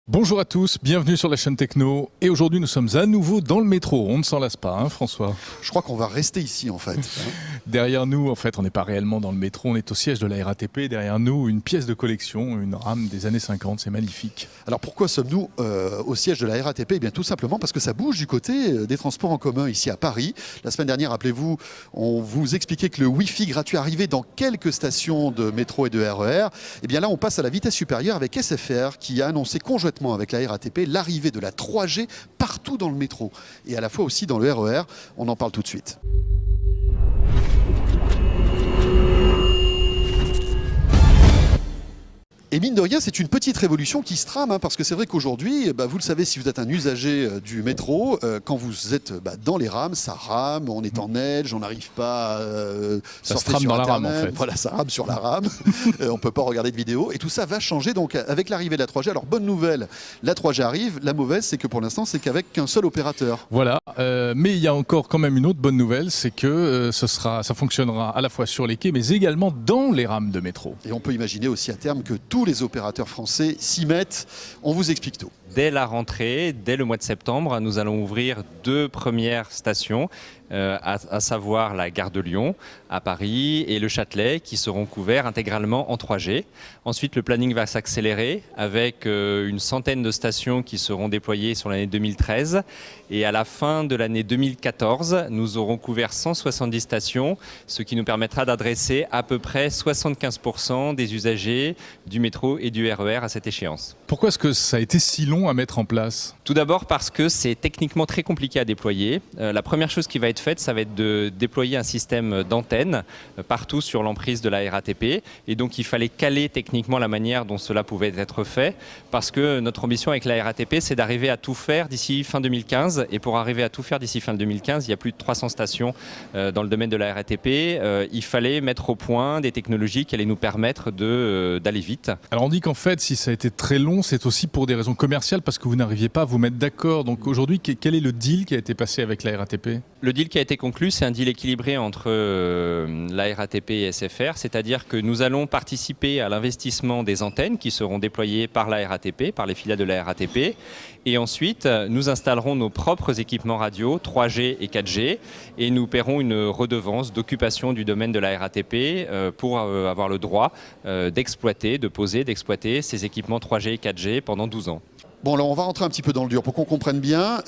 Bonjour à tous, bienvenue sur la chaîne Techno. Et aujourd'hui, nous sommes à nouveau dans le métro. On ne s'en lasse pas, hein, François? Je crois qu'on va rester ici, en fait. Derrière nous, en fait, on n'est pas réellement dans le métro, on est au siège de la RATP. Derrière nous, une pièce de collection, une rame des années 50, c'est magnifique. Alors pourquoi sommes-nous au siège de la RATP? Eh bien tout simplement parce que ça bouge du côté des transports en commun ici à Paris. La semaine dernière, rappelez-vous, on vous expliquait que le Wi-Fi gratuit arrivait dans quelques stations de métro et de RER. Eh bien là, on passe à la vitesse supérieure avec SFR qui a annoncé conjointement avec la RATP l'arrivée de la 3G partout dans le métro et à la fois aussi dans le RER. On en parle tout de suite. Et mine de rien, c'est une petite révolution qui se trame, hein, parce que c'est vrai qu'aujourd'hui, vous le savez, si vous êtes un usager du métro, quand vous êtes dans les rames, ça rame, on est en neige, on n'arrive pas à Ça se surfer trame sur dans la Internet. rame, en fait. Voilà, ça rame sur la rame, on ne peut pas regarder de vidéo, et tout ça va changer donc avec l'arrivée de la 3G. Alors bonne nouvelle, la 3G arrive, la mauvaise c'est que pour l'instant c'est qu'avec qu'un seul opérateur. Voilà, mais il y a encore quand même une autre bonne nouvelle, c'est que ça fonctionnera à la fois sur les quais, mais également dans les rames de métro. Et on peut imaginer aussi à terme que tous les opérateurs français s'y mettent. On vous explique tout. Dès la rentrée, dès le mois de septembre, nous allons ouvrir 2 premières stations, à savoir la gare de Lyon à Paris et le Châtelet, qui seront couverts intégralement en 3G. Ensuite, le planning va s'accélérer avec une centaine de stations qui seront déployées sur l'année 2013. Et à la fin de l'année 2014, nous aurons couvert 170 stations, ce qui nous permettra d'adresser à peu près 75% des usagers du métro et du RER à cette échéance. Pourquoi est-ce que ça a été si long à mettre en place? Tout d'abord parce que c'est techniquement très compliqué à déployer. La première chose qui va être faite, ça va être de déployer un système d'antennes partout sur l'emprise de la RATP. Et donc il fallait caler techniquement la manière dont cela pouvait être fait, parce que notre ambition avec la RATP, c'est d'arriver à tout faire d'ici fin 2015. Et pour arriver à tout faire d'ici fin 2015, il y a plus de 300 stations dans le domaine de la RATP. Il fallait mettre au point des technologies qui allaient nous permettre d'aller vite. Alors on dit qu'en fait, si ça a été très long, c'est aussi pour des raisons commerciales, parce que vous n'arriviez pas à vous mettre d'accord. Donc aujourd'hui, quel est le deal qui a été passé avec la RATP? Le deal qui a été conclu, c'est un deal équilibré entre la RATP et SFR, c'est-à-dire que nous allons participer à l'investissement des antennes qui seront déployées par la RATP, par les filiales de la RATP, et ensuite nous installerons nos propres équipements radio 3G et 4G, et nous paierons une redevance d'occupation du domaine de la RATP pour avoir le droit d'exploiter ces équipements 3G et 4G pendant 12 ans. Bon, alors on va rentrer un petit peu dans le dur pour qu'on comprenne bien.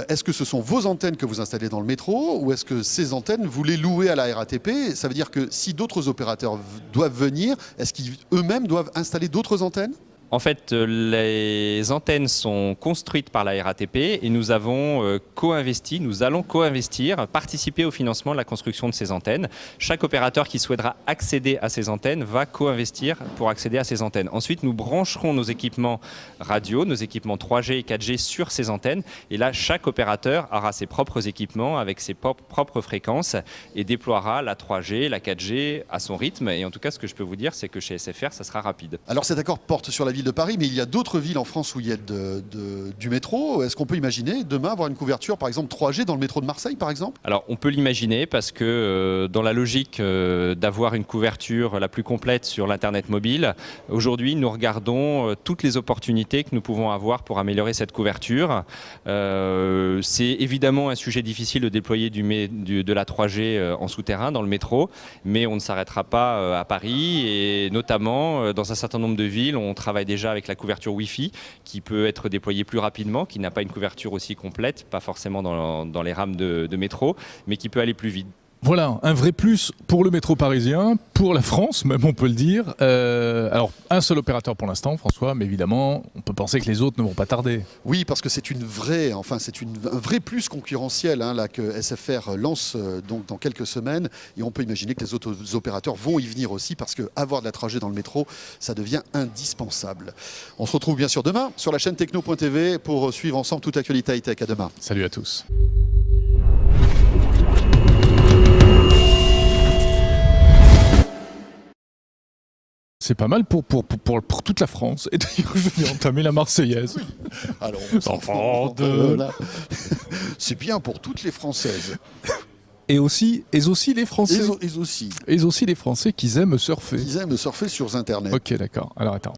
Est-ce que ce sont vos antennes que vous installez dans le métro, ou est-ce que ces antennes, vous les louez à la RATP? Ça veut dire que si d'autres opérateurs doivent venir, est-ce qu'eux-mêmes doivent installer d'autres antennes? En fait, les antennes sont construites par la RATP et nous allons co-investir, participer au financement de la construction de ces antennes. Chaque opérateur qui souhaitera accéder à ces antennes va co-investir pour accéder à ces antennes. Ensuite, nous brancherons nos équipements radio, nos équipements 3G et 4G sur ces antennes. Et là, chaque opérateur aura ses propres équipements avec ses propres fréquences et déploiera la 3G, la 4G à son rythme. Et en tout cas, ce que je peux vous dire, c'est que chez SFR, ça sera rapide. Alors cet accord porte sur la ville de Paris, mais il y a d'autres villes en France où il y a du métro. Est-ce qu'on peut imaginer demain avoir une couverture, par exemple 3G dans le métro de Marseille, par exemple? Alors on peut l'imaginer parce que dans la logique d'avoir une couverture la plus complète sur l'Internet mobile, aujourd'hui nous regardons toutes les opportunités que nous pouvons avoir pour améliorer cette couverture. C'est évidemment un sujet difficile de déployer de la 3G en souterrain dans le métro, mais on ne s'arrêtera pas à Paris, et notamment dans un certain nombre de villes, on travaille déjà avec la couverture Wi-Fi qui peut être déployée plus rapidement, qui n'a pas une couverture aussi complète, pas forcément dans les rames de métro, mais qui peut aller plus vite. Voilà, un vrai plus pour le métro parisien, pour la France même, on peut le dire. Alors un seul opérateur pour l'instant, François, mais évidemment on peut penser que les autres ne vont pas tarder. Oui, parce que c'est un vrai plus concurrentiel là, que SFR lance donc dans quelques semaines, et on peut imaginer que les autres opérateurs vont y venir aussi, parce qu'avoir de la 3G dans le métro, ça devient indispensable. On se retrouve bien sûr demain sur la chaîne techno.tv pour suivre ensemble toute l'actualité high-tech. À demain. Salut à tous. C'est pas mal pour toute la France. Et d'ailleurs, je vais entamer la Marseillaise. Alors, Enfants de... C'est bien pour toutes les Françaises. Et aussi les Français. Et aussi. Et aussi les Français qui aiment surfer. Ils aiment surfer sur Internet. Ok, d'accord. Alors attends.